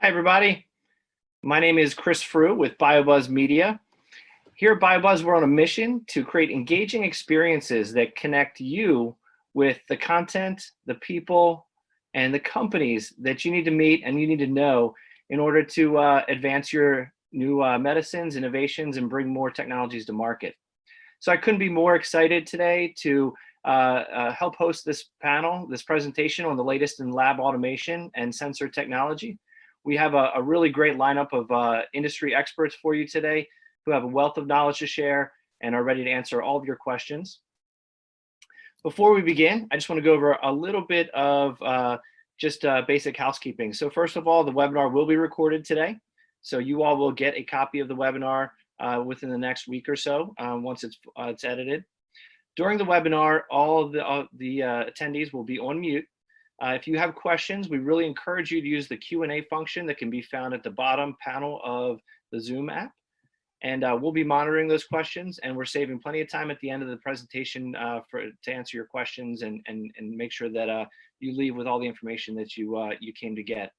Hi, everybody. My name is Chris Frew with BioBuzz Media. Here at BioBuzz, we're on a mission to create engaging experiences that connect you with the content, the people, and the companies that you need to meet and you need to know in order to advance your new medicines, innovations, and bring more technologies to market. So I couldn't be more excited today to help host this panel, this presentation on the latest in lab automation and sensor technology. We have a really great lineup of industry experts for you today who have a wealth of knowledge to share and are ready to answer all of your questions. Before we begin, I just want to go over a little bit of basic housekeeping. So first of all, the webinar will be recorded today. So you all will get a copy of the webinar within the next week or so once it's edited. During the webinar, all of the attendees will be on mute. If you have questions, we really encourage you to use the Q&A function that can be found at the bottom panel of the Zoom app. And we'll be monitoring those questions, and we're saving plenty of time at the end of the presentation to answer your questions and make sure that you leave with all the information that you came to get.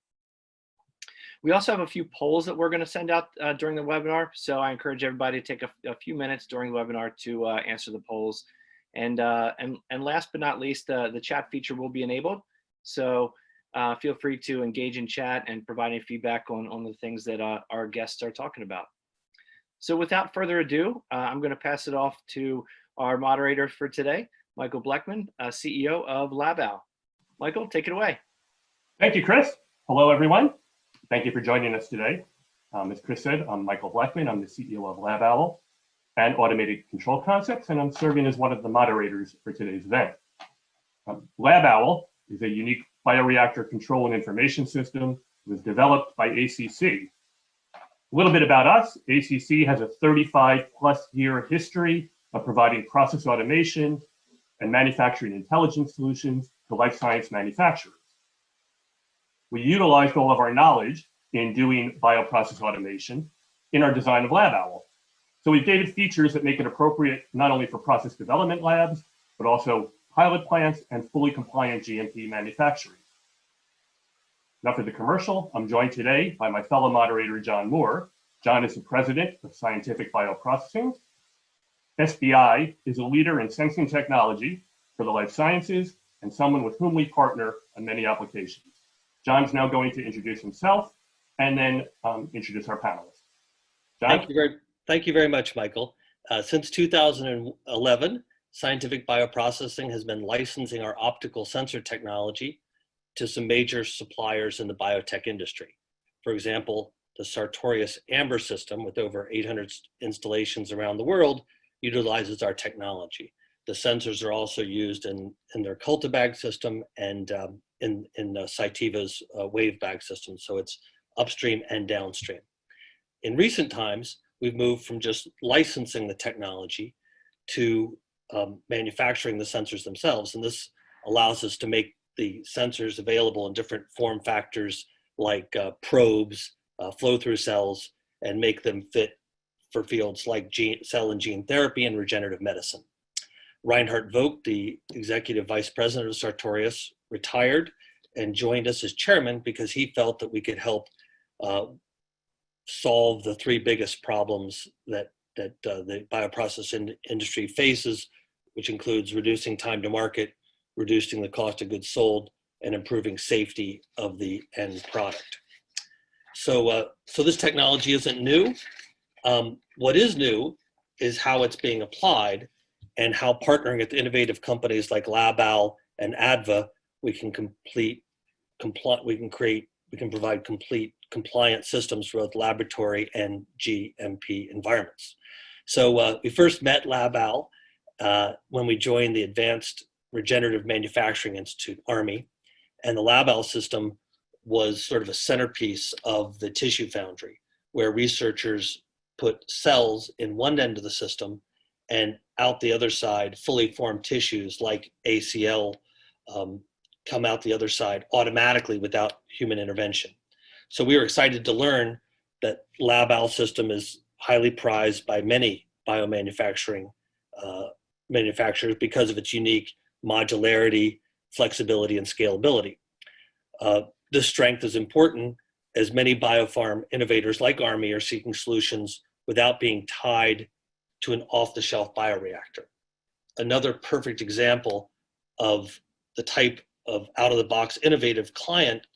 We also have a few polls that we're going to send out during the webinar, so I encourage everybody to take a few minutes during the webinar to answer the polls. And last but not least, the chat feature will be enabled. So feel free to engage in chat and provide any feedback on the things that our guests are talking about. So without further ado, I'm going to pass it off to our moderator for today, Michael Bleckman, CEO of LabOwl. Michael, take it away. Thank you, Chris. Hello, everyone. Thank you for joining us today. As Chris said, I'm Michael Bleckman. I'm the CEO of LabOwl and Automated Control Concepts, and I'm serving as one of the moderators for today's event. LabOwl is a unique bioreactor control and information system. It was developed by ACC. A little bit about us. ACC has a 35-plus year history of providing process automation and manufacturing intelligence solutions to life science manufacturers. We utilized all of our knowledge in doing bioprocess automation in our design of LabOwl. So we've gated features that make it appropriate not only for process development labs, but also pilot plants and fully compliant GMP manufacturing. Now for the commercial, I'm joined today by my fellow moderator, John Moore. John is the president of Scientific Bioprocessing. SBI is a leader in sensing technology for the life sciences and someone with whom we partner on many applications. John's now going to introduce himself and then introduce our panelists. John? Thank you very much, Michael. Since 2011, Scientific Bioprocessing has been licensing our optical sensor technology to some major suppliers in the biotech industry. For example, the Sartorius Amber system, with over 800 installations around the world, utilizes our technology. The sensors are also used in their Cultibag system and in Cytiva's wave bag system. So it's upstream and downstream. In recent times, we've moved from just licensing the technology to manufacturing the sensors themselves. And this allows us to make the sensors available in different form factors like probes, flow-through cells, and make them fit for fields like cell and gene therapy and regenerative medicine. Reinhard Vogt, the executive vice president of Sartorius, retired and joined us as chairman because he felt that we could help solve the three biggest problems that the bioprocess industry faces, which includes reducing time to market, reducing the cost of goods sold, and improving safety of the end product. So this technology isn't new. What is new is how it's being applied and how partnering with innovative companies like LabOwl and ADVA, we can provide complete compliant systems for both laboratory and GMP environments. So we first met LabOwl when we joined the Advanced Regenerative Manufacturing Institute, ARMI, and the LabOwl system was sort of a centerpiece of the tissue foundry, where researchers put cells in one end of the system and out the other side, fully formed tissues like ACL come out the other side automatically without human intervention. So we were excited to learn that LabOwl system is highly prized by many biomanufacturing manufacturers because of its unique modularity, flexibility, and scalability. This strength is important as many biopharm innovators like Army are seeking solutions without being tied to an off-the-shelf bioreactor. Another perfect example of the type of out-of-the-box innovative client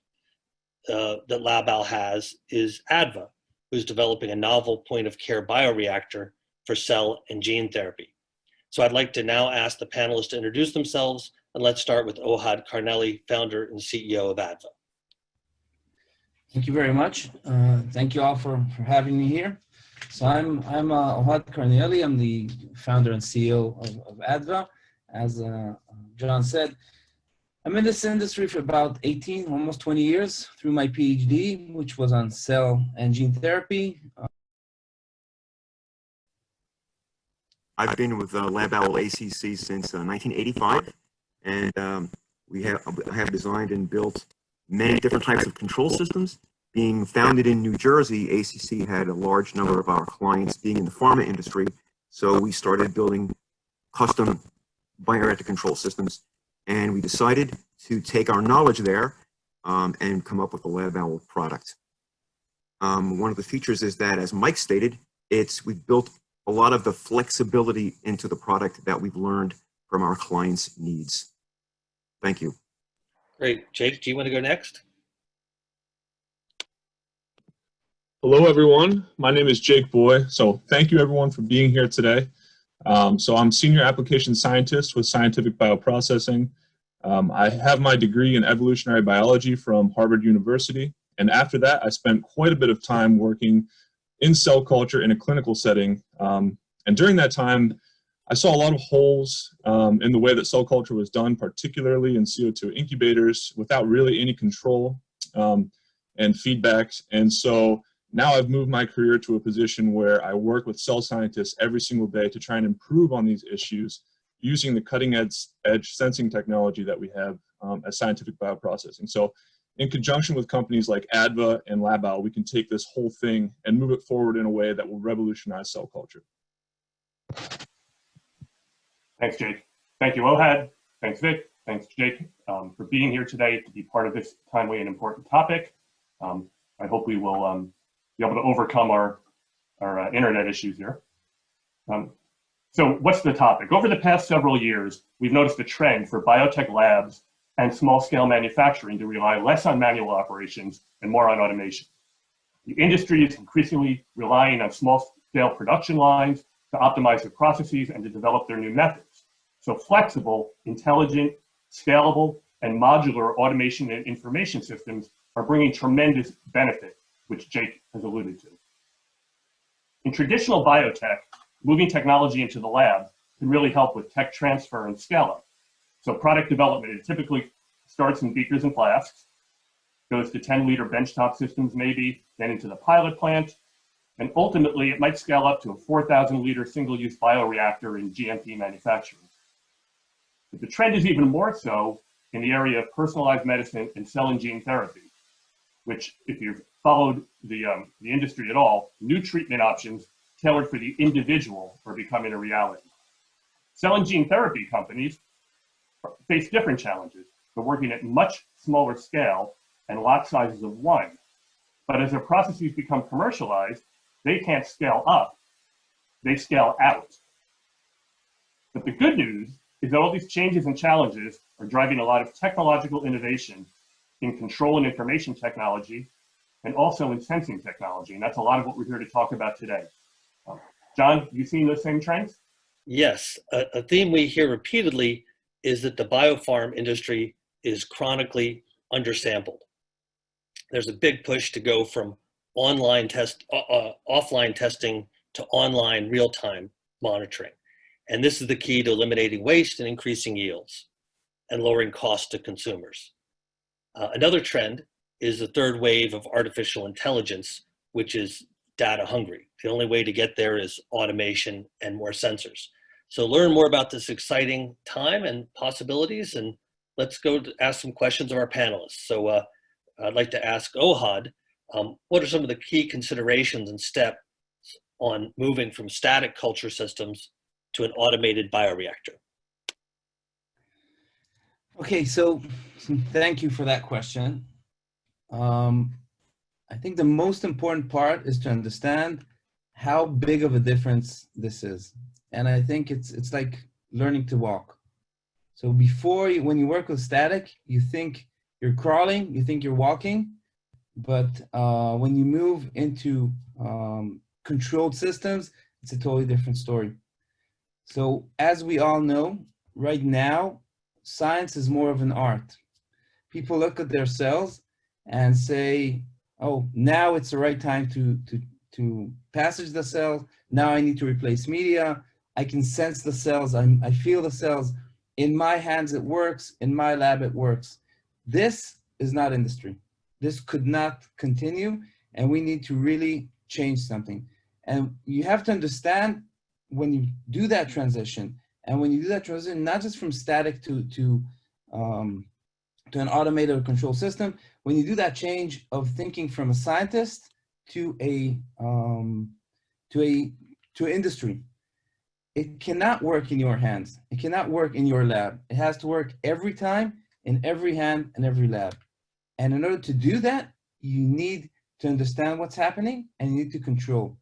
that LabAl has is ADVA, who's developing a novel point-of-care bioreactor for cell and gene therapy. So I'd like to now ask the panelists to introduce themselves, and let's start with Ohad Karneli, founder and CEO of ADVA. Thank you very much. Thank you all for having me here. So I'm Ohad Karneli. I'm the founder and CEO of ADVA. As John said, I'm in this industry for about 18, almost 20 years through my PhD, which was on cell and gene therapy. I've been with LabAl ACC since 1985, and I have designed and built many different types of control systems. Being founded in New Jersey, ACC had a large number of our clients being in the pharma industry, so we started building custom bioreactor control systems, and we decided to take our knowledge there and come up with a LabAl product. One of the features is that, as Mike stated, we've built a lot of the flexibility into the product that we've learned from our clients' needs. Thank you. Great. Jake, do you want to go next? Hello, everyone. My name is Jake Boy. So thank you, everyone, for being here today. So I'm Senior Application Scientist with Scientific Bioprocessing. I have my degree in evolutionary biology from Harvard University. And after that, I spent quite a bit of time working in cell culture in a clinical setting. And during that time, I saw a lot of holes in the way that cell culture was done, particularly in CO2 incubators, without really any control and feedback. And so now I've moved my career to a position where I work with cell scientists every single day to try and improve on these issues using the cutting edge sensing technology that we have at Scientific Bioprocessing. So in conjunction with companies like ADVA and LabAl, we can take this whole thing and move it forward in a way that will revolutionize cell culture. Thanks, Jake. Thank you, Ohad. Thanks, Vic. Thanks, Jake, for being here today to be part of this timely and important topic. I hope we will be able to overcome our internet issues here. So what's the topic? Over the past several years, we've noticed a trend for biotech labs and small-scale manufacturing to rely less on manual operations and more on automation. The industry is increasingly relying on small-scale production lines to optimize their processes and to develop their new methods. So flexible, intelligent, scalable, and modular automation and information systems are bringing tremendous benefit, which Jake has alluded to. In traditional biotech, moving technology into the lab can really help with tech transfer and scale-up. So product development, it typically starts in beakers and flasks, goes to 10-liter benchtop systems maybe, then into the pilot plant, and ultimately it might scale up to a 4,000-liter single-use bioreactor in GMP manufacturing. But the trend is even more so in the area of personalized medicine and cell and gene therapy, which, if you've followed the industry at all, new treatment options tailored for the individual are becoming a reality. Cell and gene therapy companies face different challenges. They're working at much smaller scale and lot sizes of one. But as their processes become commercialized, they can't scale up, they scale out. But the good news is that all these changes and challenges are driving a lot of technological innovation in control and information technology, and also in sensing technology. And that's a lot of what we're here to talk about today. John, you seen those same trends? Yes, a theme we hear repeatedly is that the biopharm industry is chronically undersampled. There's a big push to go from offline testing to online real-time monitoring. And this is the key to eliminating waste and increasing yields and lowering costs to consumers. Another trend is the third wave of artificial intelligence, which is data hungry. The only way to get there is automation and more sensors. So learn more about this exciting time and possibilities, and let's go to ask some questions of our panelists. So I'd like to ask Ohad, what are some of the key considerations and steps on moving from static culture systems to an automated bioreactor? Okay, so thank you for that question. I think the most important part is to understand how big of a difference this is. And I think it's like learning to walk. So before, when you work with static, you think you're crawling, you think you're walking, but when you move into controlled systems, it's a totally different story. So as we all know, right now, science is more of an art. People look at their cells and say, oh, now it's the right time to passage the cells. Now I need to replace media. I can sense the cells. I feel the cells. In my hands, it works. In my lab, it works. This is not industry. This could not continue, and we need to really change something. And you have to understand when you do that transition, and when you do that transition, not just from static to an automated or control system, when you do that change of thinking from a scientist to industry, it cannot work in your hands. It cannot work in your lab. It has to work every time, in every hand, and every lab. And in order to do that, you need to understand what's happening and you need to control.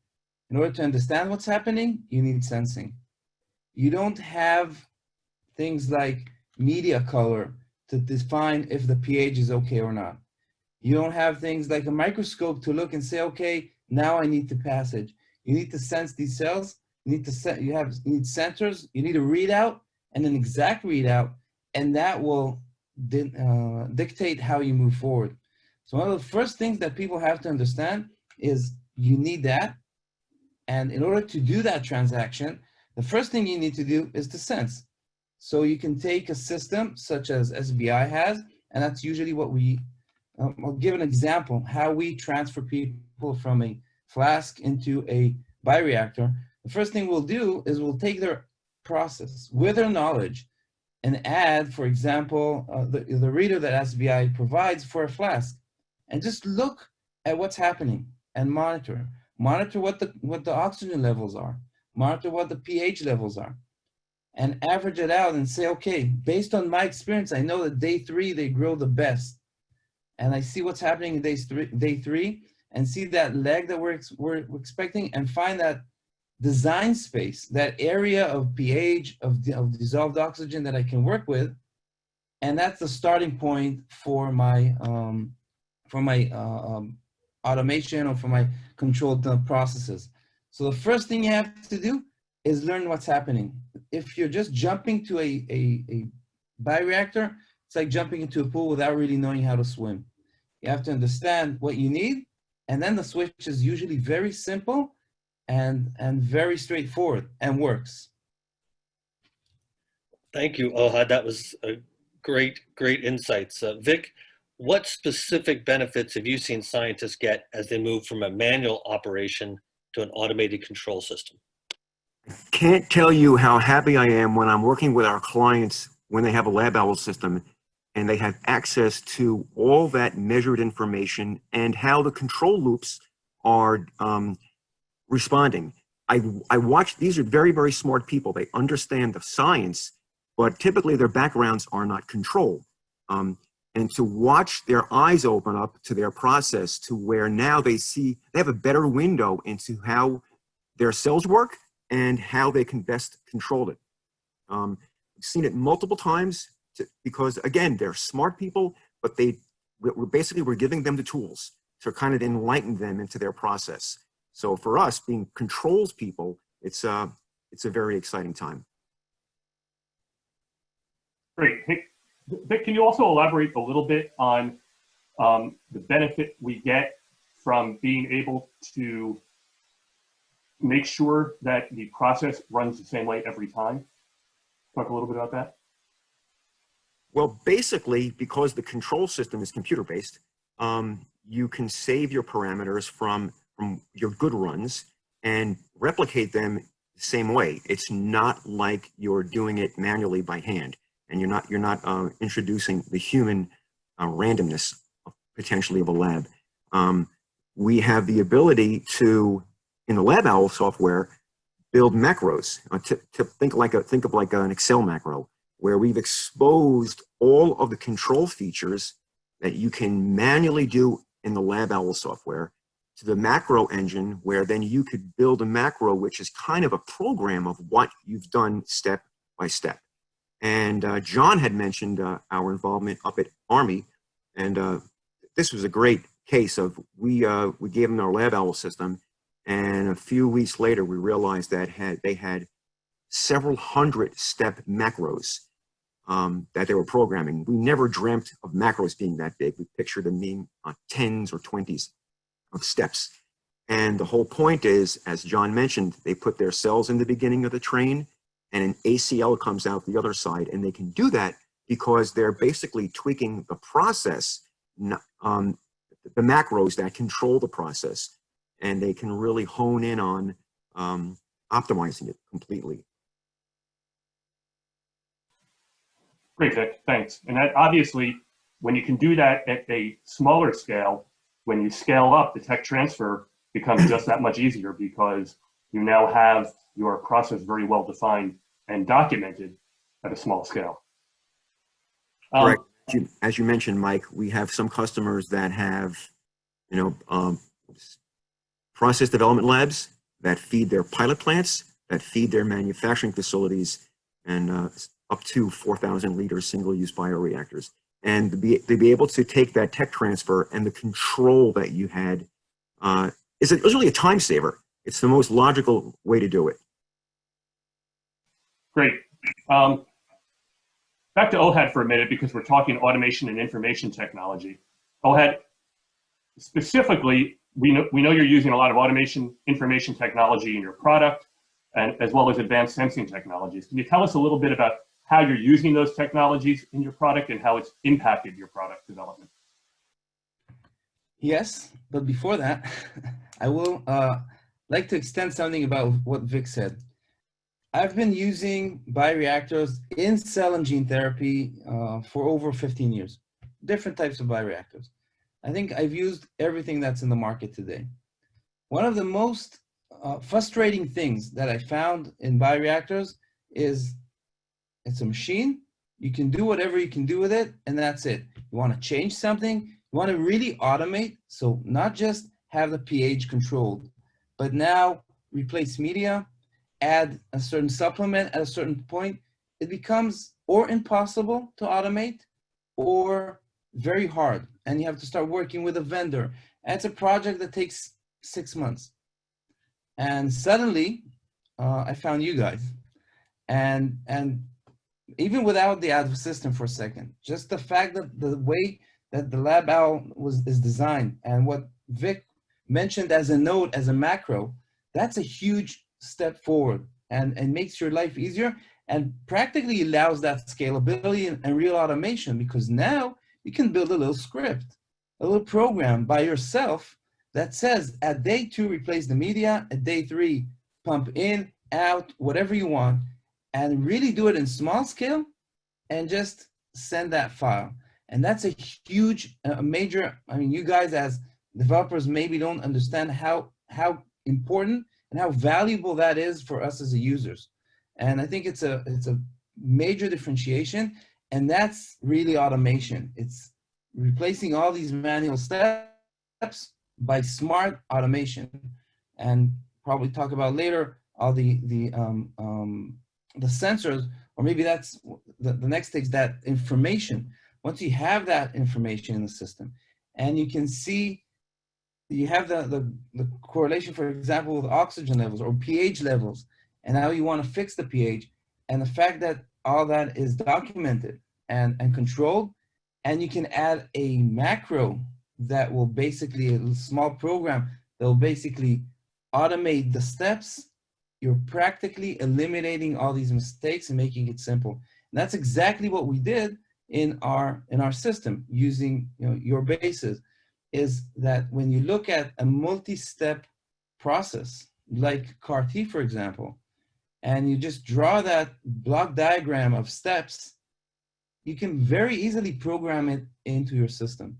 In order to understand what's happening, you need sensing. You don't have things like media color to define if the pH is okay or not. You don't have things like a microscope to look and say, okay, now I need to passage. You need to sense these cells. You need sensors. You need a readout and an exact readout, and that will dictate how you move forward. So one of the first things that people have to understand is you need that. And in order to do that transaction, the first thing you need to do is to sense. So you can take a system such as SBI has, and that's usually what we, I'll give an example, how we transfer people from a flask into a bioreactor. The first thing we'll do is we'll take their process with their knowledge and add, for example, the reader that SBI provides for a flask, and just look at what's happening and monitor. Monitor what the oxygen levels are, monitor what the pH levels are, and average it out and say, okay, based on my experience, I know that day 3, they grow the best. And I see what's happening in day three and see that leg that we're expecting and find that design space, that area of pH, of dissolved oxygen that I can work with. And that's the starting point for my automation or for my controlled processes. So the first thing you have to do is learn what's happening. If you're just jumping to a bioreactor, it's like jumping into a pool without really knowing how to swim. You have to understand what you need, and then the switch is usually very simple and very straightforward and works. Thank you, Ohad. That was a great insights. Vic, what specific benefits have you seen scientists get as they move from a manual operation to an automated control system? Can't tell you how happy I am when I'm working with our clients when they have a lab owl system and they have access to all that measured information and how the control loops are responding. I watch, these are very, very smart people. They understand the science, but typically their backgrounds are not control. And to watch their eyes open up to their process to where now they have a better window into how their cells work and how they can best control it. I've seen it multiple times because, again, they're smart people, but we're giving them the tools to kind of enlighten them into their process. So for us, being controls people, it's a very exciting time. Great. Hey, Vic, can you also elaborate a little bit on the benefit we get from being able to make sure that the process runs the same way every time? Talk a little bit about that. Well, basically, because the control system is computer-based, you can save your parameters from your good runs and replicate them the same way. It's not like you're doing it manually by hand, and you're not introducing the human randomness potentially of a lab. We have the ability to, in the Lab Owl software, build macros. Think of like an Excel macro, where we've exposed all of the control features that you can manually do in the LabOwl software to the macro engine, where then you could build a macro, which is kind of a program of what you've done step by step. And John had mentioned our involvement up at Army, and this was a great case of we gave them our LabOwl system, and a few weeks later we realized that they had several hundred step macros that they were programming. We never dreamt of macros being that big. We pictured them being tens or 20s of steps. And the whole point is, as John mentioned, they put their cells in the beginning of the train and an ACL comes out the other side. And they can do that because they're basically tweaking the process, the macros that control the process. And they can really hone in on optimizing it completely. Great, Vic, thanks. And that obviously, when you can do that at a smaller scale, when you scale up, the tech transfer becomes just that much easier because you now have your process very well defined and documented at a small scale. Correct. As you mentioned, Mike, we have some customers that have, process development labs that feed their pilot plants, that feed their manufacturing facilities, and up to 4,000 liter single-use bioreactors. And to be able to take that tech transfer and the control that you had is really a time saver. It's the most logical way to do it. Great. Back to OHAD for a minute, because we're talking automation and information technology. OHAD, specifically, we know you're using a lot of automation information technology in your product, and as well as advanced sensing technologies. Can you tell us a little bit about how you're using those technologies in your product and how it's impacted your product development? Yes, but before that, I will like to extend something about what Vic said. I've been using bioreactors in cell and gene therapy for over 15 years, different types of bioreactors. I think I've used everything that's in the market today. One of the most frustrating things that I found in bioreactors is it's a machine. You can do whatever you can do with it, and that's it. You want to change something, you want to really automate, so not just have the pH controlled, but now replace media, add a certain supplement at a certain point. It becomes or impossible to automate or very hard, and you have to start working with a vendor. And it's a project that takes 6 months. And suddenly, I found you guys. And even without the Adva system for a second, just the fact that the way that the LabOwl is designed and what Vic mentioned as a node, as a macro, that's a huge step forward and makes your life easier and practically allows that scalability and real automation, because now you can build a little script, a little program by yourself that says at day 2, replace the media, at day 3, pump in, out, whatever you want, and really do it in small scale and just send that file. And that's a huge, major, I mean, you guys as developers maybe don't understand how important and how valuable that is for us as users. And I think it's a major differentiation, and that's really automation. It's replacing all these manual steps by smart automation. And probably talk about later all the sensors, or maybe that's the next stage, that information. Once you have that information in the system, and you can see, you have the correlation, for example, with oxygen levels or pH levels, and how you want to fix the pH, and the fact that all that is documented and controlled, and you can add a macro that will basically, a small program that will basically automate the steps. You're practically eliminating all these mistakes and making it simple. And that's exactly what we did in our system using your bases. Is that when you look at a multi-step process like CAR-T, for example, and you just draw that block diagram of steps, you can very easily program it into your system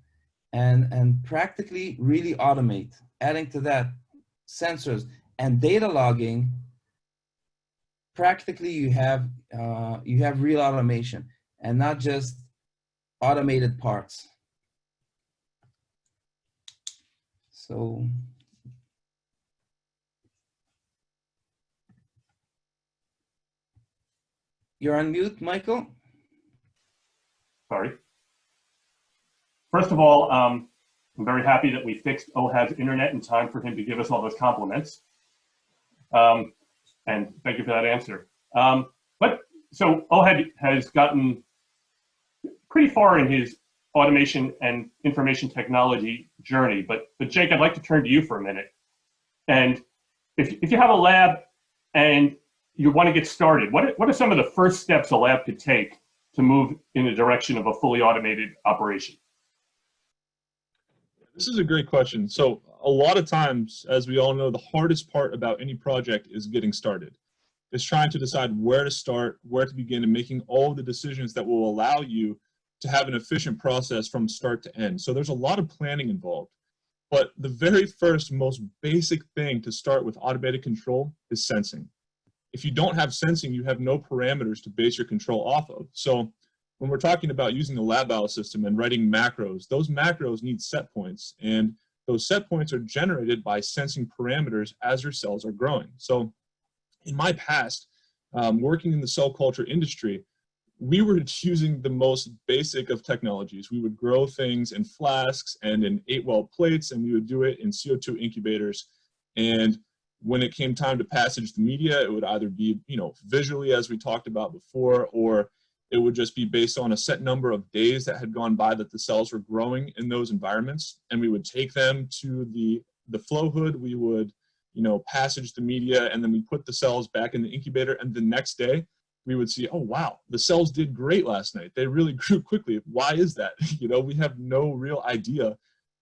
and practically really automate. Adding to that sensors and data logging, practically you have real automation and not just automated parts. So you're on mute, Michael. Sorry. First of all, I'm very happy that we fixed Ohad's internet in time for him to give us all those compliments. And thank you for that answer. So Ohad has gotten pretty far in his automation and information technology journey, but Jake, I'd like to turn to you for a minute. And if you have a lab and you want to get started, what are some of the first steps a lab could take to move in the direction of a fully automated operation? This is a great question. So a lot of times, as we all know, the hardest part about any project is getting started. It's trying to decide where to start, where to begin, and making all the decisions that will allow you to have an efficient process from start to end. So there's a lot of planning involved. But the very first, most basic thing to start with automated control is sensing. If you don't have sensing, you have no parameters to base your control off of. So when we're talking about using the LabVal system and writing macros, those macros need set points, and those set points are generated by sensing parameters as your cells are growing. So in my past, working in the cell culture industry, we were using the most basic of technologies. We would grow things in flasks and in 8-well plates, and we would do it in CO2 incubators. And when it came time to passage the media, it would either be, visually, as we talked about before, or it would just be based on a set number of days that had gone by that the cells were growing in those environments. And we would take them to the flow hood, we would, passage the media, and then we put the cells back in the incubator. And the next day, we would see, oh, wow, the cells did great last night. They really grew quickly. Why is that? We have no real idea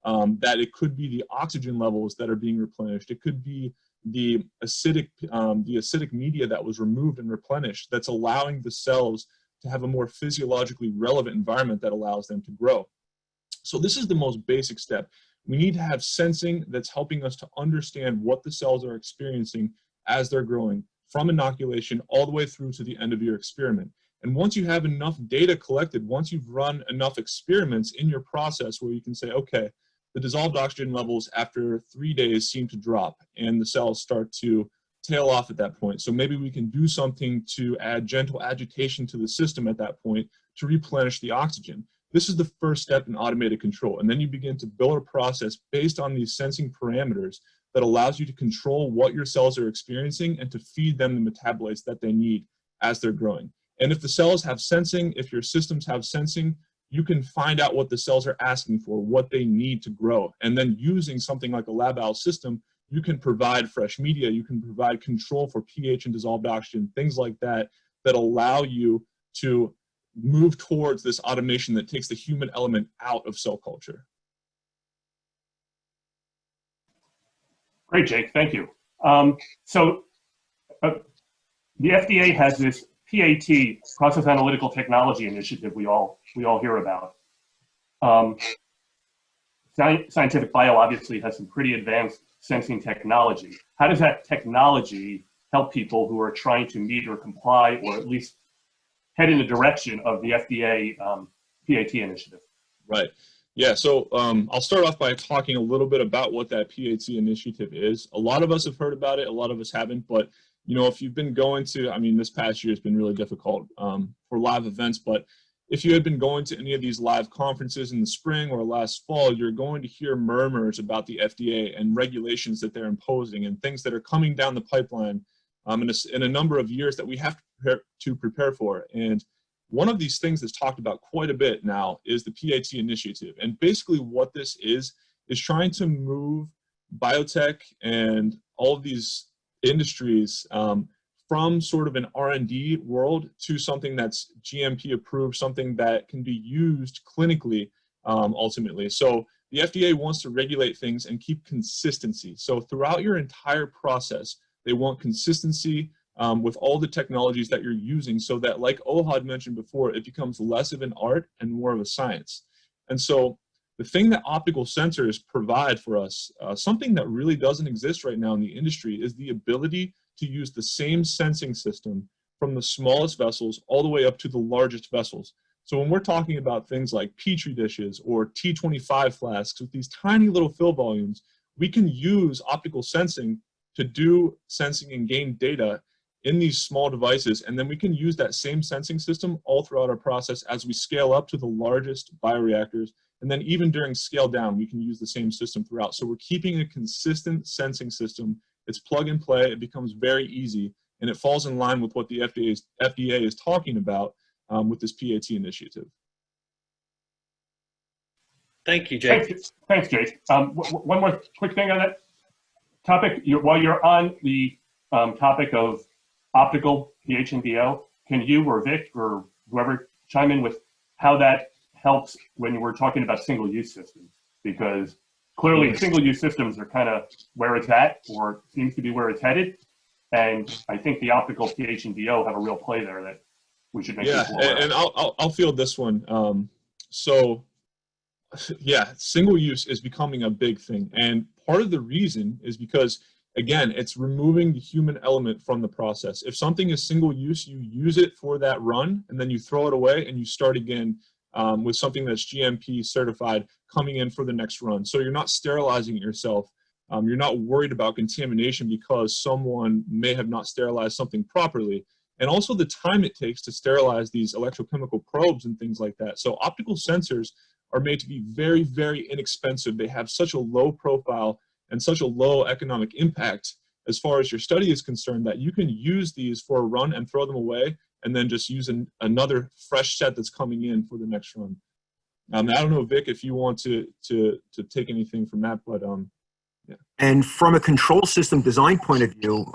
that it could be the oxygen levels that are being replenished. It could be the acidic media that was removed and replenished that's allowing the cells to have a more physiologically relevant environment that allows them to grow. So this is the most basic step. We need to have sensing that's helping us to understand what the cells are experiencing as they're growing, from inoculation all the way through to the end of your experiment. And once you have enough data collected, once you've run enough experiments in your process where you can say, okay, the dissolved oxygen levels after 3 days seem to drop and the cells start to tail off at that point. So maybe we can do something to add gentle agitation to the system at that point to replenish the oxygen. This is the first step in automated control. And then you begin to build a process based on these sensing parameters that allows you to control what your cells are experiencing and to feed them the metabolites that they need as they're growing. And if the cells have sensing, if your systems have sensing, you can find out what the cells are asking for, what they need to grow. And then using something like a LabVal system, you can provide fresh media, you can provide control for pH and dissolved oxygen, things like that, that allow you to move towards this automation that takes the human element out of cell culture. Great, Jake, thank you. The FDA has this PAT, Process Analytical Technology Initiative we all hear about. Scientific Bio obviously has some pretty advanced sensing technology. How does that technology help people who are trying to meet or comply, or at least head in the direction of the FDA PAT initiative? Right. Yeah, so I'll start off by talking a little bit about what that PAT initiative is. A lot of us have heard about it, a lot of us haven't, but if you've been going to, this past year has been really difficult for live events, but if you had been going to any of these live conferences in the spring or last fall, you're going to hear murmurs about the FDA and regulations that they're imposing and things that are coming down the pipeline in a number of years that we have to prepare for. And one of these things that's talked about quite a bit now is the PAT initiative. And basically what this is trying to move biotech and all of these industries from sort of an R&D world to something that's GMP approved, something that can be used clinically ultimately. So the FDA wants to regulate things and keep consistency. So throughout your entire process, they want consistency with all the technologies that you're using, so that, like Ohad mentioned before, it becomes less of an art and more of a science. And so the thing that optical sensors provide for us, something that really doesn't exist right now in the industry, is the ability to use the same sensing system from the smallest vessels all the way up to the largest vessels. So when we're talking about things like Petri dishes or T25 flasks with these tiny little fill volumes, we can use optical sensing to do sensing and gain data in these small devices, and then we can use that same sensing system all throughout our process as we scale up to the largest bioreactors, and then even during scale down, we can use the same system throughout. So we're keeping a consistent sensing system. It's plug and play, it becomes very easy, and it falls in line with what the FDA is talking about with this PAT initiative. Thank you, Jake. Thanks, Jake. One more quick thing on that topic. While you're on the topic of optical pH and DO, can you or Vic or whoever chime in with how that helps when we're talking about single-use systems? Because clearly single-use systems are kind of where it's at, or seems to be where it's headed. And I think the optical pH and DO have a real play there that we should make. Yeah, and I'll field this one. So yeah, single use is becoming a big thing. And part of the reason is because, again, it's removing the human element from the process. If something is single use, you use it for that run, and then you throw it away and you start again with something that's GMP certified coming in for the next run. So you're not sterilizing it yourself. You're not worried about contamination because someone may have not sterilized something properly. And also the time it takes to sterilize these electrochemical probes and things like that. So optical sensors are made to be very, very inexpensive. They have such a low profile and such a low economic impact as far as your study is concerned that you can use these for a run and throw them away and then just use another fresh set that's coming in for the next run. I don't know, Vic, if you want to take anything from that, but yeah. And from a control system design point of view,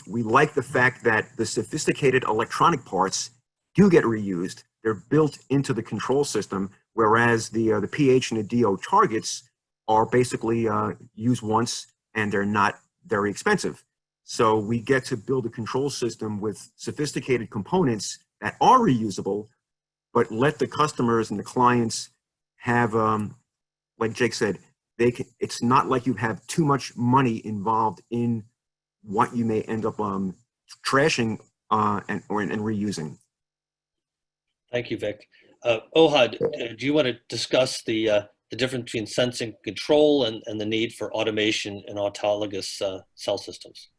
we like the fact that the sophisticated electronic parts do get reused. They're built into the control system, whereas the pH and the DO targets are basically used once and they're not very expensive. So we get to build a control system with sophisticated components that are reusable, but let the customers and the clients have, like Jake said, it's not like you have too much money involved in what you may end up trashing and reusing. Thank you, Vic. Ohad, do you want to discuss the difference between sensing control and the need for automation in autologous cell systems?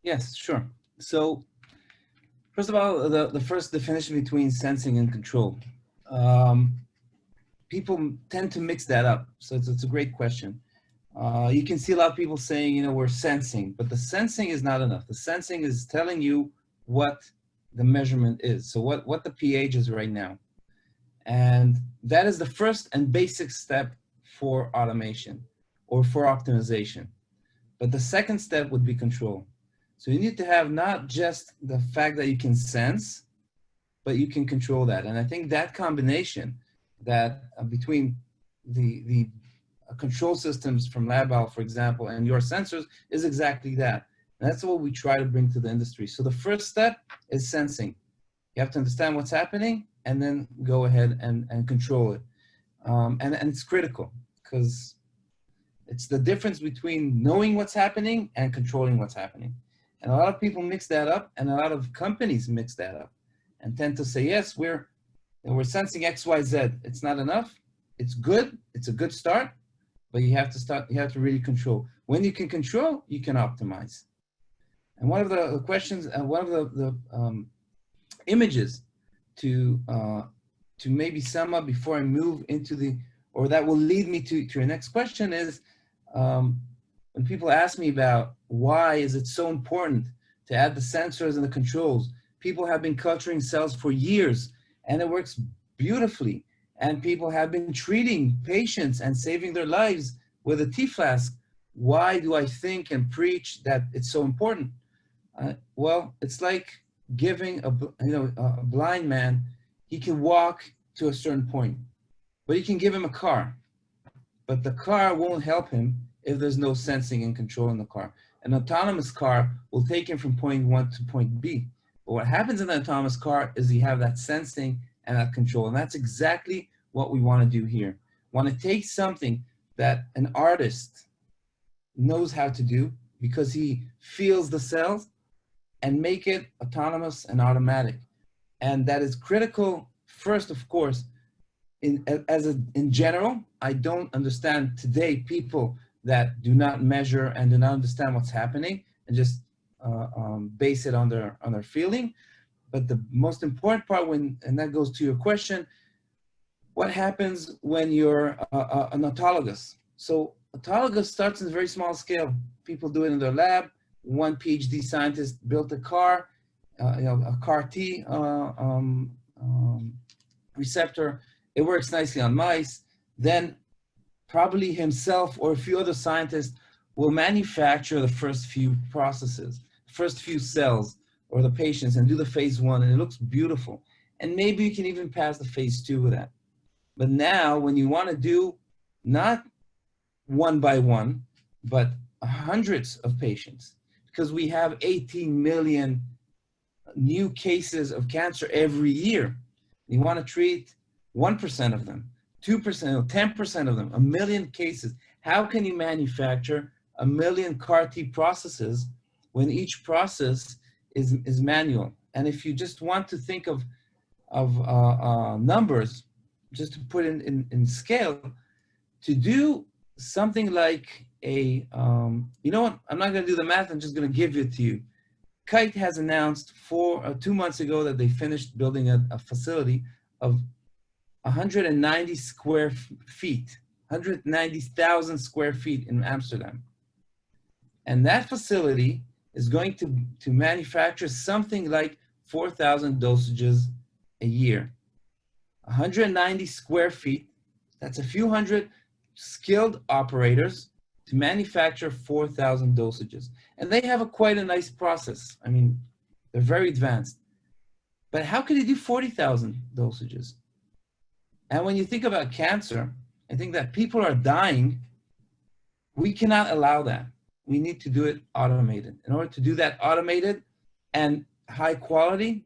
Yes, sure. So first of all, the first definition between sensing and control. People tend to mix that up. So it's a great question. You can see a lot of people saying, you know, we're sensing, but the sensing is not enough. The sensing is telling you what the measurement is. So what the pH is right now. And that is the first and basic step for automation or for optimization. But the second step would be control. So you need to have not just the fact that you can sense, but you can control that. And I think that combination that between the control systems from LabOwl, for example, and your sensors is exactly that. And that's what we try to bring to the industry. So the first step is sensing. You have to understand what's happening and then go ahead and control it. And it's critical because it's the difference between knowing what's happening and controlling what's happening. And a lot of people mix that up, and a lot of companies mix that up and tend to say, yes, we're sensing X, Y, Z. It's not enough. It's good. It's a good start, but you have to really control. When you can control, you can optimize. And one of the questions, one of the images to maybe sum up before I move into or that will lead me to your next question is, when people ask me about why is it so important to add the sensors and the controls, people have been culturing cells for years and it works beautifully. And people have been treating patients and saving their lives with a T-flask. Why do I think and preach that it's so important? Well, it's like giving a blind man, he can walk to a certain point, but you can give him a car, but the car won't help him if there's no sensing and control in the car. An autonomous car will take him from point 1 to point B. But what happens in an autonomous car is you have that sensing and that control. And that's exactly what we want to do here. We want to take something that an artist knows how to do because he feels the cells and make it autonomous and automatic. And that is critical first, of course, in general. I don't understand today people that do not measure and do not understand what's happening and just base it on their feeling. But the most important part, and that goes to your question, what happens when you're an autologous? So autologous starts in a very small scale. People do it in their lab. One PhD scientist built a car, a CAR T receptor. It works nicely on mice. Then probably himself or a few other scientists will manufacture the first few processes, first few cells or the patients, and do the phase 1, and it looks beautiful. And maybe you can even pass the phase 2 with that. But now when you want to do not one by one, but hundreds of patients, because we have 18 million new cases of cancer every year. You want to treat 1% of them, 2%, 10% of them, 1 million cases. How can you manufacture 1 million CAR T processes when each process is manual? And if you just want to think of numbers, just to put in scale, to do something like a, you know what, I'm not going to do the math, I'm just going to give it to you. Kite has announced 2 months ago that they finished building a facility of 190 square feet, 190,000 square feet in Amsterdam. And that facility is going to manufacture something like 4,000 dosages a year. 190 square feet, that's a few hundred skilled operators to manufacture 4,000 dosages. And they have quite a nice process. I mean, they're very advanced. But how could you do 40,000 dosages? And when you think about cancer, I think that people are dying. We cannot allow that. We need to do it automated. In order to do that automated and high quality,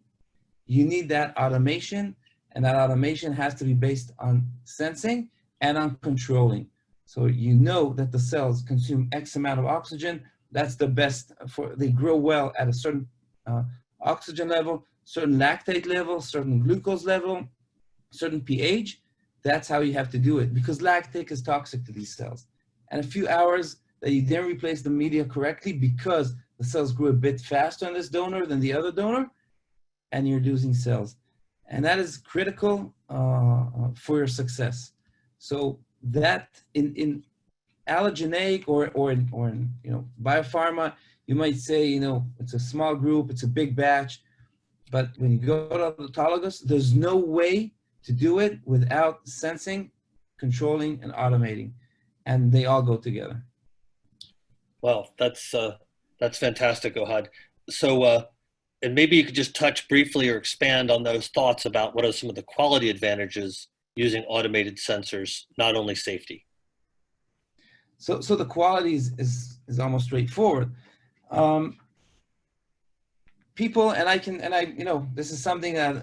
you need that automation, and that automation has to be based on sensing and on controlling. So you know that the cells consume X amount of oxygen. That's the best they grow well at a certain oxygen level, certain lactate level, certain glucose level, certain pH. That's how you have to do it, because lactate is toxic to these cells. And a few hours that you didn't replace the media correctly because the cells grew a bit faster on this donor than the other donor, and you're losing cells. And that is critical for your success. So that in allogeneic or in biopharma, you might say, it's a small group, it's a big batch. But when you go to autologous, there's no way to do it without sensing, controlling, and automating. And they all go together. Well, that's fantastic, Ohad. So, and maybe you could just touch briefly or expand on those thoughts about what are some of the quality advantages using automated sensors, not only safety. So the quality is almost straightforward. People, this is something that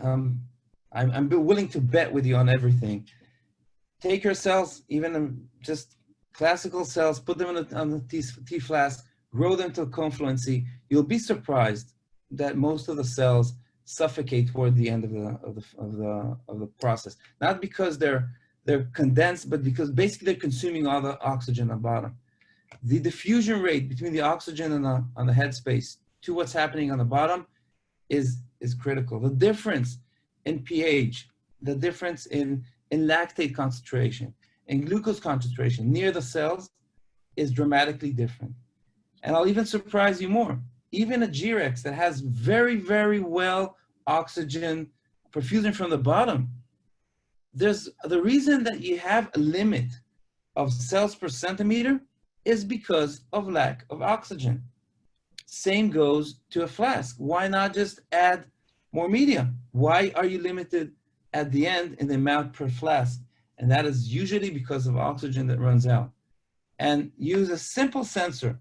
I'm willing to bet with you on everything. Take your cells, even just classical cells, put them on the T flask, grow them to confluency. You'll be surprised that most of the cells suffocate toward the end of the process. Not because they're condensed, but because basically they're consuming all the oxygen on the bottom. The diffusion rate between the oxygen on the headspace to what's happening on the bottom is critical. The difference in pH, the difference in lactate concentration, and glucose concentration near the cells is dramatically different. And I'll even surprise you more. Even a G-Rex that has very, very well oxygen perfusion from the bottom, there's the reason that you have a limit of cells per centimeter is because of lack of oxygen. Same goes to a flask. Why not just add more media? Why are you limited at the end in the amount per flask? And that is usually because of oxygen that runs out. And use a simple sensor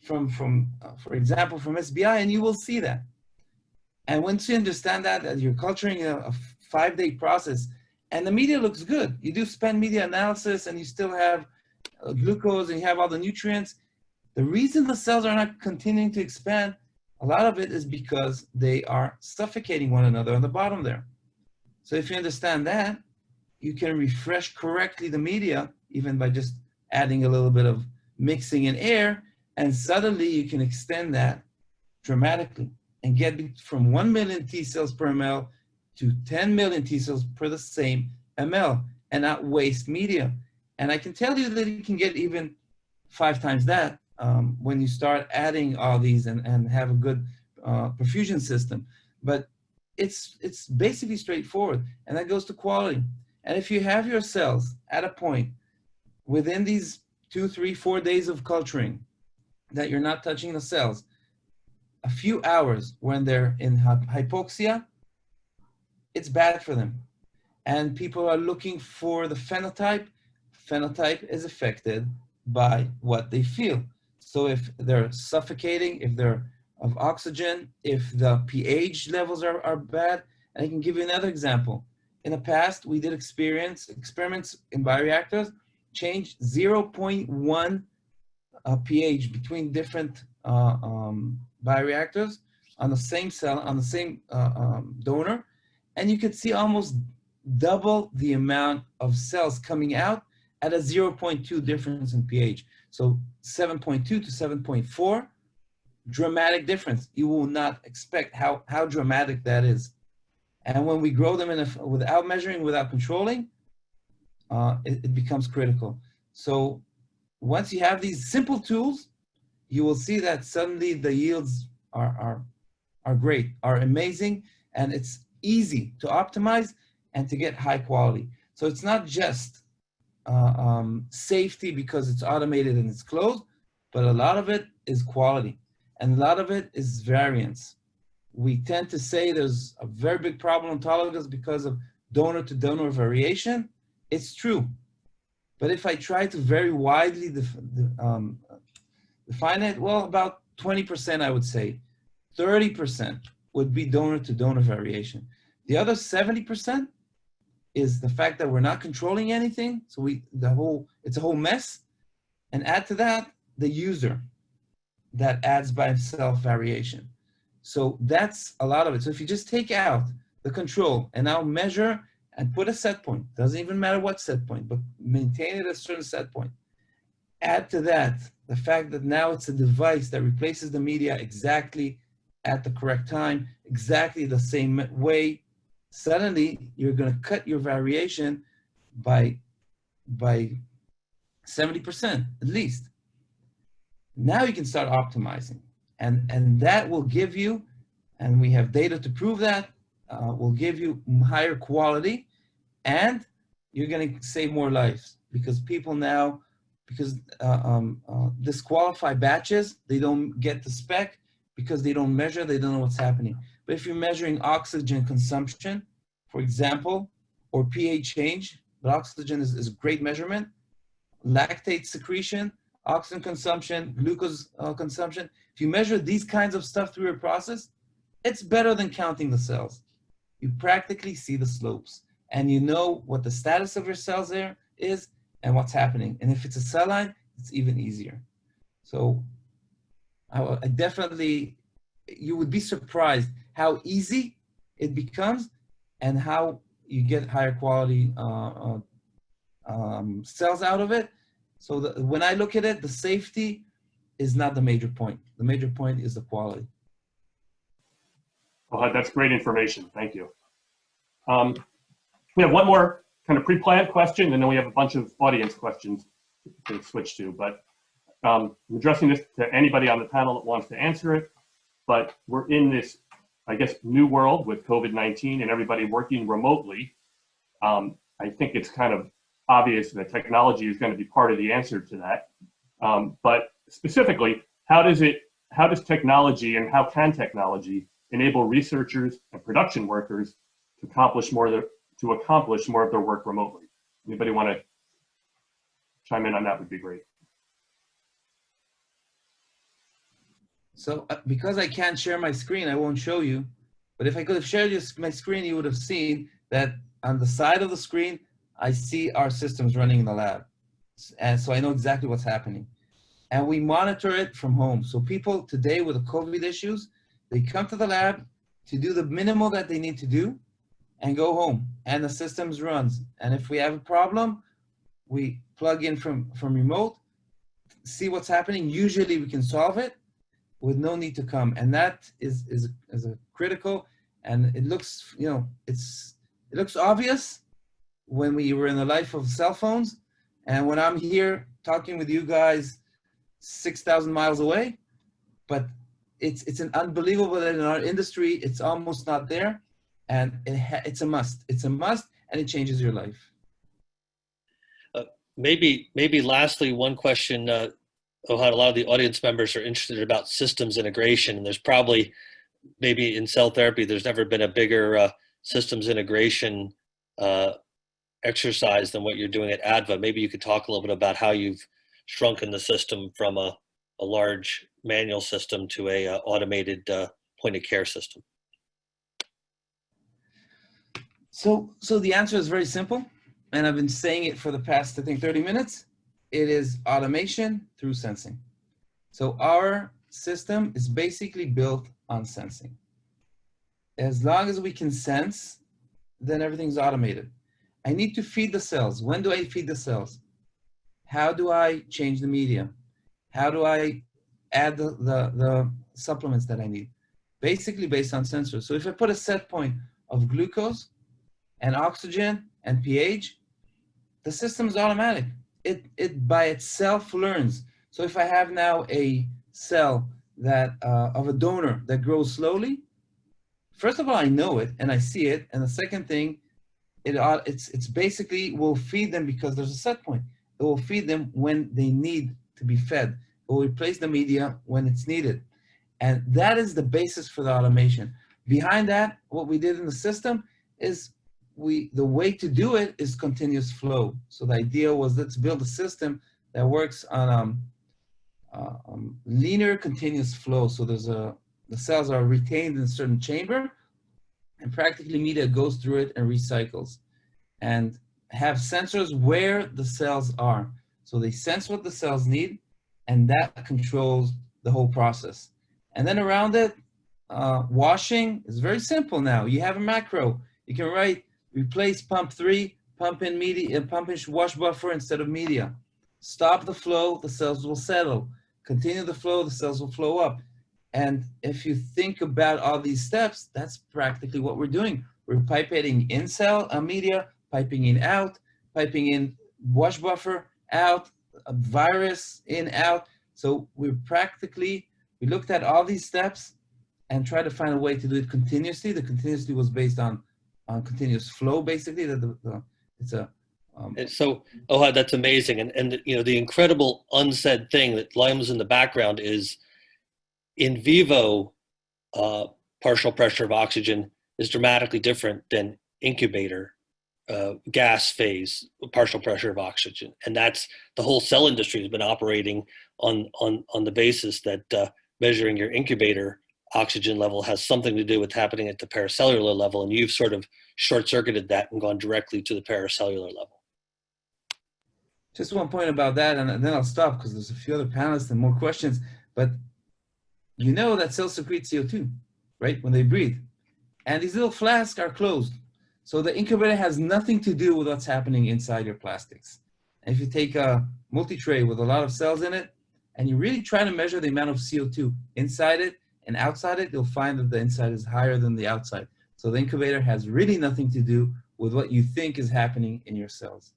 for example, from SBI, and you will see that. And once you understand that you're culturing a 5-day process, and the media looks good. You do spend media analysis, and you still have glucose, and you have all the nutrients. The reason the cells are not continuing to expand, a lot of it is because they are suffocating one another on the bottom there. So if you understand that, you can refresh correctly the media, even by just adding a little bit of mixing in air, and suddenly you can extend that dramatically and get from 1 million T cells per ml to 10 million T cells per the same ml and not waste media. And I can tell you that you can get even 5 times that when you start adding all these and have a good perfusion system. But it's basically straightforward, and that goes to quality. And if you have your cells at a point within these 2, 3, 4 days of culturing that you're not touching the cells, a few hours when they're in hypoxia, it's bad for them. And people are looking for the phenotype. Phenotype is affected by what they feel. So if they're suffocating, if they're of oxygen, if the pH levels are bad. And I can give you another example. In the past, we did experiments in bioreactors, changed 0.1 pH between different bioreactors on the same cell, on the same donor, and you could see almost double the amount of cells coming out at a 0.2 difference in pH. So 7.2 to 7.4, dramatic difference. You will not expect how dramatic that is. And when we grow them without measuring, without controlling, it becomes critical. So once you have these simple tools, you will see that suddenly the yields are great, are amazing, and it's easy to optimize and to get high quality. So it's not just safety because it's automated and it's closed, but a lot of it is quality, and a lot of it is variance. We tend to say there's a very big problem in autologous because of donor-to-donor variation. It's true. But if I try to very widely define it, well, about 20%, I would say. 30% would be donor-to-donor variation. The other 70% is the fact that we're not controlling anything. So it's a whole mess. And add to that, the user that adds by himself variation. So that's a lot of it. So if you just take out the control and now measure and put a set point, doesn't even matter what set point, but maintain it at a certain set point. Add to that the fact that now it's a device that replaces the media exactly at the correct time, exactly the same way. Suddenly, you're going to cut your variation by 70% at least. Now you can start optimizing. And that will give you, and we have data to prove that, will give you higher quality, and you're going to save more lives because people now, disqualify batches, they don't get the spec because they don't measure, they don't know what's happening. But if you're measuring oxygen consumption, for example, or pH change, but oxygen is a great measurement, lactate secretion, oxygen consumption, glucose consumption. If you measure these kinds of stuff through your process, it's better than counting the cells. You practically see the slopes and you know what the status of your cells there is and what's happening. And if it's a cell line, it's even easier. So I definitely, you would be surprised how easy it becomes and how you get higher quality cells out of it. So when I look at it, the safety is not the major point. The major point is the quality. Well, that's great information. Thank you. We have one more kind of pre-planned question, and then we have a bunch of audience questions to switch to. But I'm addressing this to anybody on the panel that wants to answer it. But we're in this, I guess, new world with COVID-19 and everybody working remotely. I think it's kind of obvious that technology is going to be part of the answer to that. But specifically, how does technology and how can technology enable researchers and production workers to accomplish more of their work remotely? Anybody want to chime in on that would be great. So because I can't share my screen, I won't show you. But if I could have shared my screen, you would have seen that on the side of the screen, I see our systems running in the lab. And so I know exactly what's happening. And we monitor it from home. So people today with the COVID issues, they come to the lab to do the minimal that they need to do and go home. And the systems runs. And if we have a problem, we plug in from remote. see what's happening, usually we can solve it with no need to come. And that is a critical, and it looks, you know, it looks obvious when we were in the life of cell phones. And when I'm here talking with you guys 6,000 miles away, but it's an unbelievable that in our industry, it's almost not there. And it's a must. It's a must, and it changes your life. Maybe lastly, one question, Ohad, a lot of the audience members are interested about systems integration, and there's probably, maybe in cell therapy, there's never been a bigger systems integration exercise than what you're doing at ADVA. Maybe you could talk a little bit about how you've shrunken the system from a large manual system to a automated point of care system. So the answer is very simple, and I've been saying it for the past, I think, 30 minutes. It is automation through sensing. So our system is basically built on sensing. As long as we can sense, then everything's automated. I need to feed the cells. When do I feed the cells? How do I change the media? How do I add the supplements that I need? Basically based on sensors. So if I put a set point of glucose and oxygen and pH, the system is automatic. It by itself learns. So if I have now a cell that of a donor that grows slowly, first of all, I know it and I see it. And the second thing, it's basically will feed them because there's a set point. It will feed them when they need to be fed. It will replace the media when it's needed. And that is the basis for the automation. Behind that, what we did in the system is the way to do it is continuous flow. So the idea was, let's build a system that works on linear continuous flow. So the cells are retained in a certain chamber, and practically media goes through it and recycles, and have sensors where the cells are. So they sense what the cells need, and that controls the whole process. And then around it, washing is very simple now. You have a macro. You can write, replace pump 3, pump in media, pump in wash buffer instead of media. Stop the flow, the cells will settle. Continue the flow, the cells will flow up. And if you think about all these steps, that's practically what we're doing. We're pipetting in cell media, piping in out, piping in wash buffer out, a virus in out. So we looked at all these steps and tried to find a way to do it continuously. The continuously was based on continuous flow, basically. And so, Ohad, that's amazing. And you know, the incredible unsaid thing that lies in the background is in vivo partial pressure of oxygen is dramatically different than incubator gas phase partial pressure of oxygen. And that's the whole cell industry has been operating on the basis that measuring your incubator oxygen level has something to do with happening at the paracellular level. And you've sort of short-circuited that and gone directly to the paracellular level. Just one point about that, and then I'll stop because there's a few other panelists and more questions. But you know that cells secrete CO2, right, when they breathe. And these little flasks are closed. So the incubator has nothing to do with what's happening inside your plastics. And if you take a multi-tray with a lot of cells in it, and you really try to measure the amount of CO2 inside it and outside it, you'll find that the inside is higher than the outside. So the incubator has really nothing to do with what you think is happening in your cells.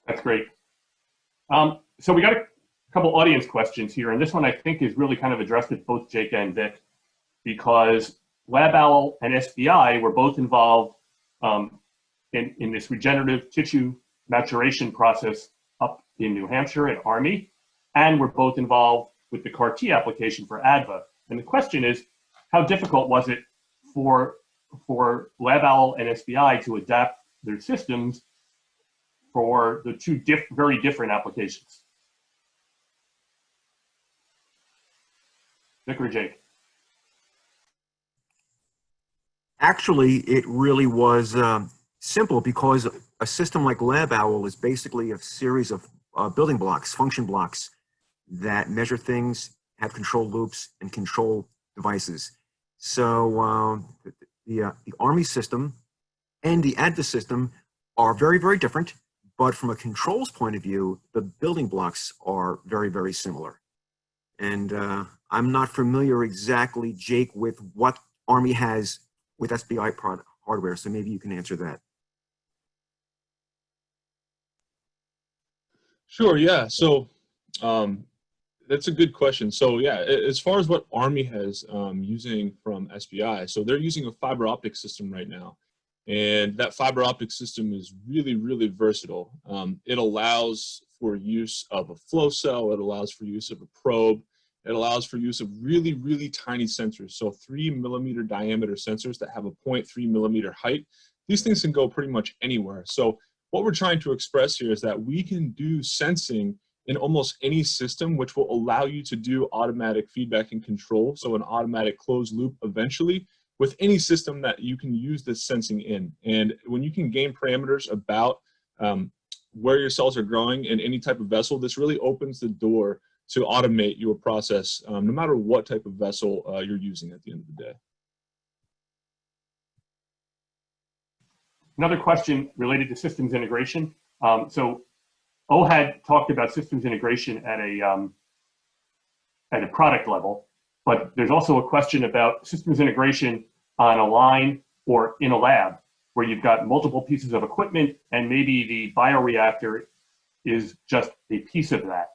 That's great. So we got a couple audience questions here, and this one I think is really kind of addressed at both Jake and Vic, because LabOwl and SBI were both involved in this regenerative tissue maturation process up in New Hampshire at Army, and we're both involved with the CAR-T application for ADVA. And the question is, how difficult was it for LabOwl and SBI to adapt their systems for the two very different applications? Vic or Jake? Actually, it really was simple, because a system like LabOwl is basically a series of building blocks, function blocks that measure things, have control loops, and control devices. So the Army system and the ADVA system are very, very different, but from a controls point of view, the building blocks are very, very similar. And I'm not familiar exactly, Jake, with what Army has with SBI product hardware, so maybe you can answer that. Sure, yeah. So that's a good question. So yeah, as far as what Army has using from SBI, so they're using a fiber optic system right now. And that fiber optic system is really, really versatile. It allows for use of a flow cell. It allows for use of a probe. It allows for use of really, really tiny sensors. So 3mm diameter sensors that have a 0.3mm height. These things can go pretty much anywhere. So what we're trying to express here is that we can do sensing in almost any system, which will allow you to do automatic feedback and control. So an automatic closed loop eventually, with any system that you can use this sensing in. And when you can gain parameters about where your cells are growing in any type of vessel, this really opens the door to automate your process, no matter what type of vessel you're using at the end of the day. Another question related to systems integration. So OHAD talked about systems integration at a product level, but there's also a question about systems integration on a line or in a lab where you've got multiple pieces of equipment and maybe the bioreactor is just a piece of that.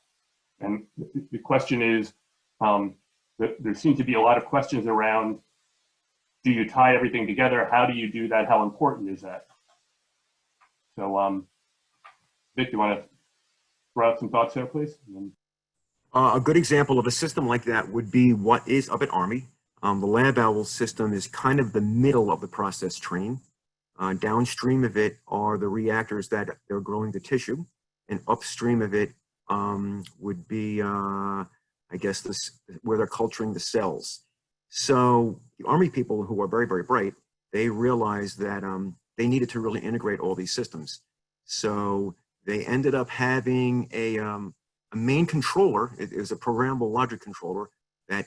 And the question is, there seem to be a lot of questions around, do you tie everything together? How do you do that? How important is that? So Vic, do you want to throw out some thoughts there, please? A good example of a system like that would be what is up at Army. The Lab Owl system is kind of the middle of the process train. Downstream of it are the reactors that they're growing the tissue, and upstream of it would be, I guess, where they're culturing the cells. So the Army people, who are very, very bright, they realized that they needed to really integrate all these systems. So they ended up having a main controller. It was a programmable logic controller that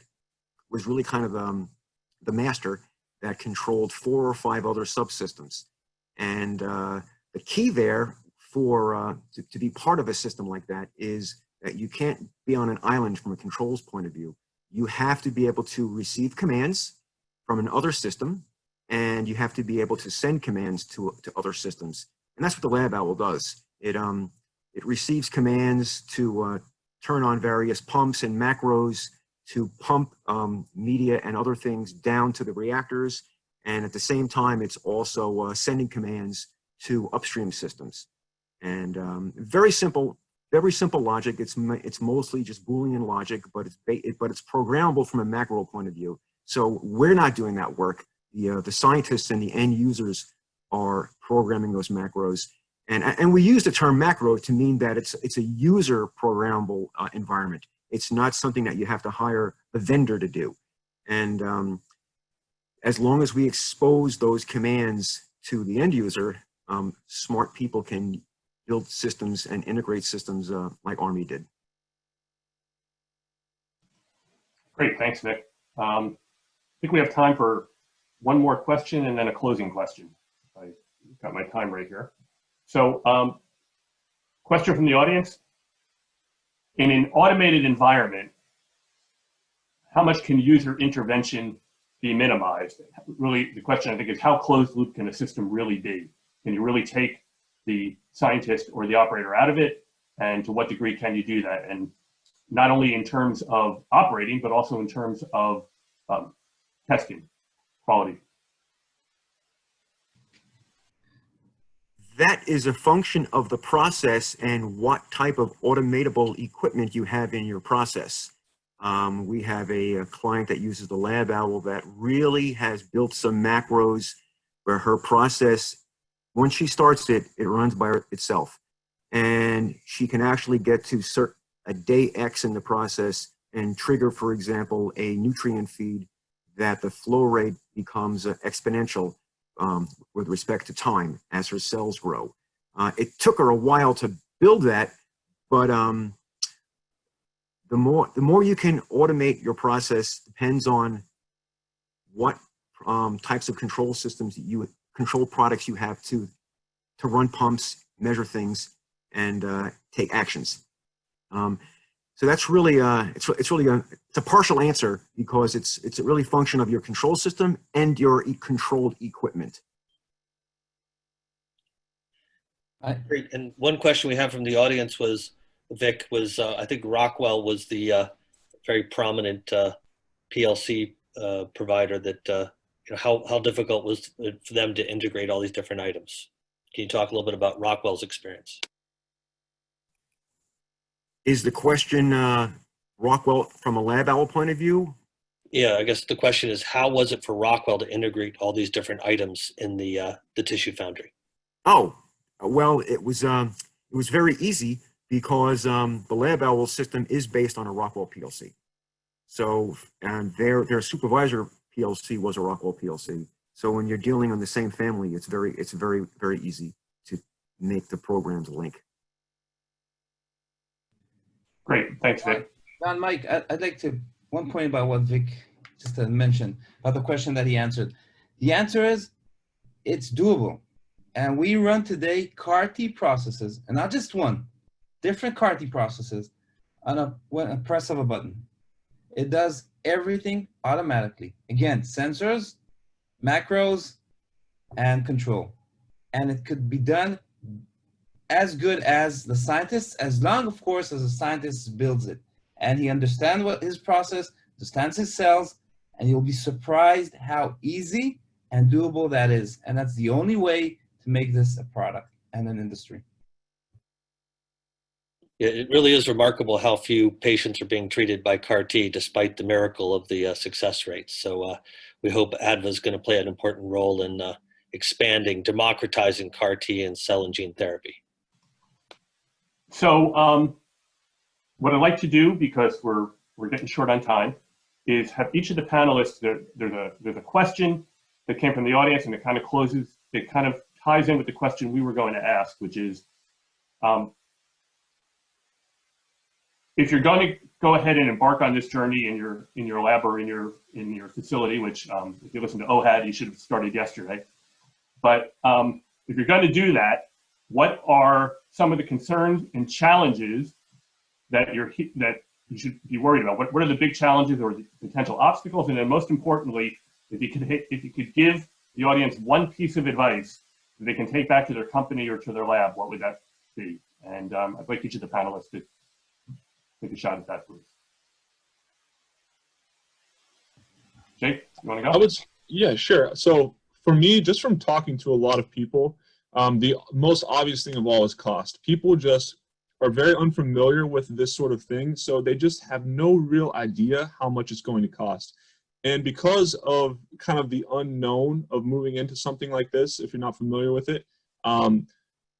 was really kind of the master that controlled 4 or 5 other subsystems. And the key there for to be part of a system like that is that you can't be on an island from a controls point of view. You have to be able to receive commands from another system, and you have to be able to send commands to other systems. And that's what the Lab Owl does. It receives commands to turn on various pumps and macros to pump media and other things down to the reactors. And at the same time, it's also sending commands to upstream systems. And very simple logic. It's mostly just Boolean logic, but it's programmable from a macro point of view. So we're not doing that work. The scientists and the end users are programming those macros. And we use the term macro to mean that it's a user programmable environment. It's not something that you have to hire a vendor to do. And as long as we expose those commands to the end user, smart people can build systems and integrate systems like Army did. Great, thanks, Vic. I think we have time for one more question and then a closing question. I got my time right here. So, question from the audience. In an automated environment, how much can user intervention be minimized? Really, the question I think is, how closed loop can a system really be? Can you really take the scientist or the operator out of it? And to what degree can you do that? And not only in terms of operating, but also in terms of testing, quality. That is a function of the process and what type of automatable equipment you have in your process. We have a client that uses the Lab Owl that really has built some macros where her process, once she starts it, it runs by itself. And she can actually get to a day X in the process and trigger, for example, a nutrient feed that the flow rate becomes exponential with respect to time as her cells grow. It took her a while to build that, but the more you can automate your process depends on what types of control systems control products you have to run pumps, measure things. and take actions. So that's really it's a partial answer because it's a really function of your control system and your controlled equipment. Great. And one question we have from the audience was, Vic, was I think Rockwell was the very prominent PLC provider that, how difficult was it for them to integrate all these different items? Can you talk a little bit about Rockwell's experience? Is the question Rockwell from a Lab Owl point of view? Yeah, I guess the question is, how was it for Rockwell to integrate all these different items in the Tissue Foundry? Oh, well, it was very easy because the Lab Owl system is based on a Rockwell PLC. So, and their supervisor PLC was a Rockwell PLC. So when you're dealing on the same family, it's very easy to make the programs link. Great, thanks, Vic. Don, Mike, I'd like to, one point about what Vic just mentioned, about the question that he answered. The answer is, it's doable. And we run today CAR-T processes, and not just one, different CAR-T processes on a press of a button. It does everything automatically. Again, sensors, macros, and control. And it could be done as good as the scientist, as long, of course, as the scientist builds it. And he understands what his process, understands his cells, and you'll be surprised how easy and doable that is. And that's the only way to make this a product and an industry. Yeah, it really is remarkable how few patients are being treated by CAR-T despite the miracle of the success rates. So we hope ADVA is going to play an important role in expanding, democratizing CAR-T and cell and gene therapy. So what I'd like to do, because we're getting short on time, is have each of the panelists, there's a question that came from the audience, and it kind of ties in with the question we were going to ask, which is, if you're going to go ahead and embark on this journey in your lab or in your facility, which if you listen to OHAD, you should have started yesterday. But if you're going to do that, what are some of the concerns and challenges that you should be worried about? What are the big challenges or the potential obstacles? And then most importantly, if you could give the audience one piece of advice that they can take back to their company or to their lab, what would that be? And I'd like each of the panelists to take a shot at that, please. Jake, you want to go? Yeah, sure. So for me, just from talking to a lot of people, the most obvious thing of all is cost. People just are very unfamiliar with this sort of thing, so they just have no real idea how much it's going to cost. And because of kind of the unknown of moving into something like this, if you're not familiar with it,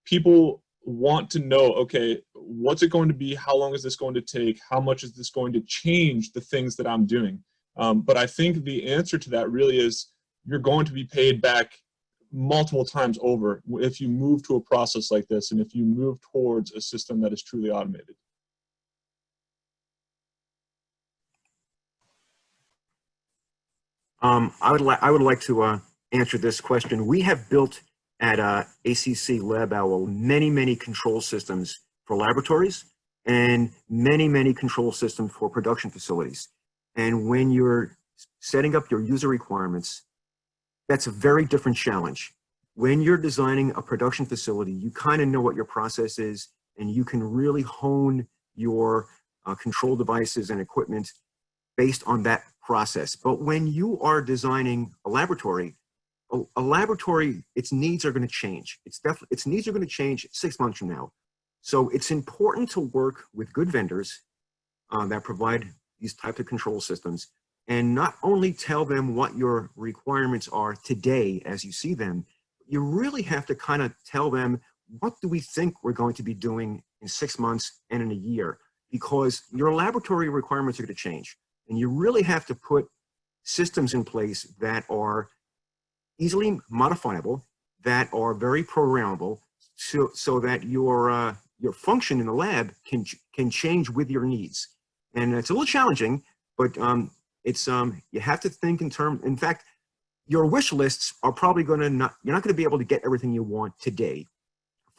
people want to know, okay, what's it going to be? How long is this going to take? How much is this going to change the things that I'm doing? But I think the answer to that really is you're going to be paid back multiple times over if you move to a process like this and if you move towards a system that is truly automated. I would like to answer this question. We have built at ACC Lab Owl many control systems for laboratories and many control systems for production facilities. And when you're setting up your user requirements, that's a very different challenge. When you're designing a production facility, you kind of know what your process is, and you can really hone your control devices and equipment based on that process. But when you are designing a laboratory, its needs are going to change. Its needs are going to change 6 months from now. So it's important to work with good vendors that provide these types of control systems, and not only tell them what your requirements are today as you see them, you really have to kind of tell them, what do we think we're going to be doing in 6 months and in a year? Because your laboratory requirements are going to change. And you really have to put systems in place that are easily modifiable, that are very programmable, so that your function in the lab can change with your needs. And it's a little challenging, but you have to think in fact, your wish lists are probably you're not going to be able to get everything you want today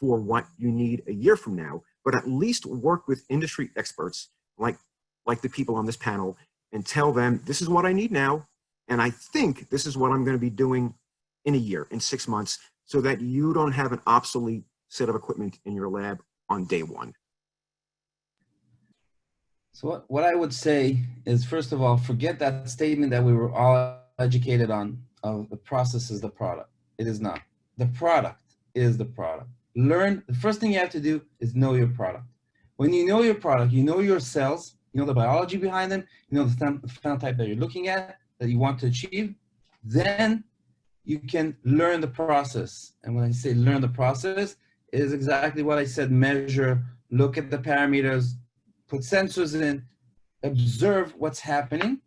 for what you need a year from now, but at least work with industry experts like the people on this panel and tell them, this is what I need now, and I think this is what I'm going to be doing in a year, in 6 months, so that you don't have an obsolete set of equipment in your lab on day one. So what I would say is, first of all, forget that statement that we were all educated on, the process is the product. It is not. The product is the product. The first thing you have to do is know your product. When you know your product, you know your cells, you know the biology behind them, you know the phenotype that you're looking at, that you want to achieve, then you can learn the process. And when I say learn the process, it is exactly what I said: measure, look at the parameters, put sensors in, observe what's happening,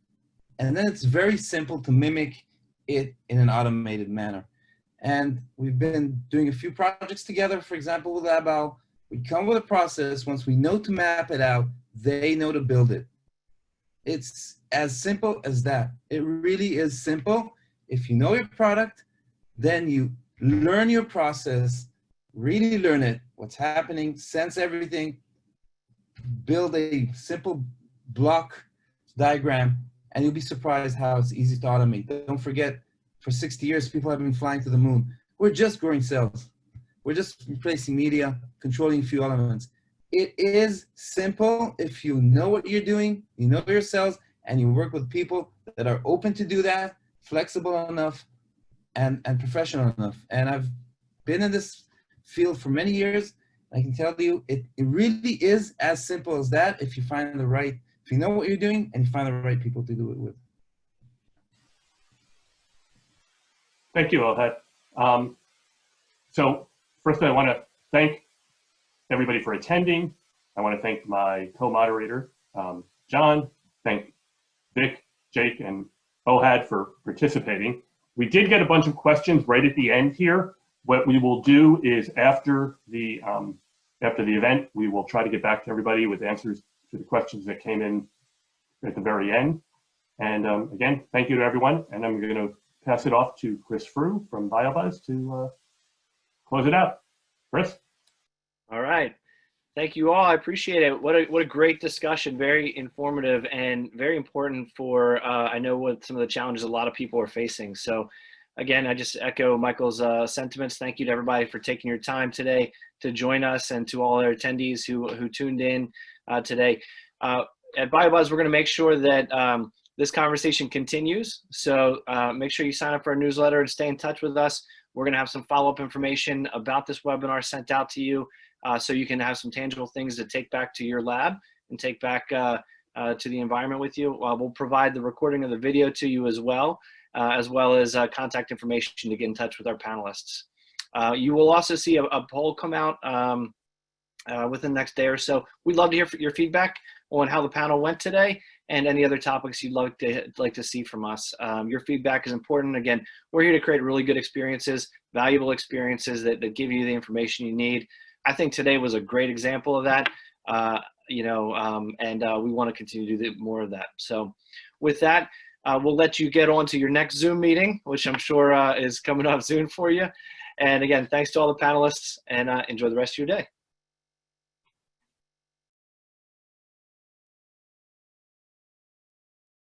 and then it's very simple to mimic it in an automated manner. And we've been doing a few projects together. For example, with LabOwl, we come with a process. Once we know to map it out, they know to build it. It's as simple as that. It really is simple. If you know your product, then you learn your process, really learn it, what's happening, sense everything, build a simple block diagram, and you'll be surprised how it's easy to automate. Don't forget, for 60 years, people have been flying to the moon. We're just growing cells. We're just replacing media, controlling a few elements. It is simple if you know what you're doing, you know your cells, and you work with people that are open to do that, flexible enough, and professional enough. And I've been in this field for many years. I can tell you, it really is as simple as that if you find if you know what you're doing and you find the right people to do it with. Thank you, Ohad. So first, I want to thank everybody for attending. I want to thank my co-moderator, John, thank Vic, Jake, and Ohad for participating. We did get a bunch of questions right at the end here. What we will do is after the event, we will try to get back to everybody with answers to the questions that came in at the very end. And again, thank you to everyone. And I'm going to pass it off to Chris Frew from BioBuzz to close it out. Chris? All right. Thank you all. I appreciate it. What a great discussion. Very informative and very important for, I know what some of the challenges a lot of people are facing. So again, I just echo Michael's sentiments. Thank you to everybody for taking your time today to join us, and to all our attendees who tuned in today. At BioBuzz, we're going to make sure that this conversation continues. So make sure you sign up for our newsletter and stay in touch with us. We're going to have some follow-up information about this webinar sent out to you, so you can have some tangible things to take back to your lab and take back to the environment with you. We'll provide the recording of the video to you as well as contact information to get in touch with our panelists. You will also see a poll come out within the next day or so. We'd love to hear your feedback on how the panel went today and any other topics you'd like to see from us. Your feedback is important. Again, we're here to create really good experiences, valuable experiences that give you the information you need. I think today was a great example of that, and we want to continue to do more of that. So with that, we'll let you get on to your next Zoom meeting, which I'm sure is coming up soon for you. And again, thanks to all the panelists, and enjoy the rest of your day.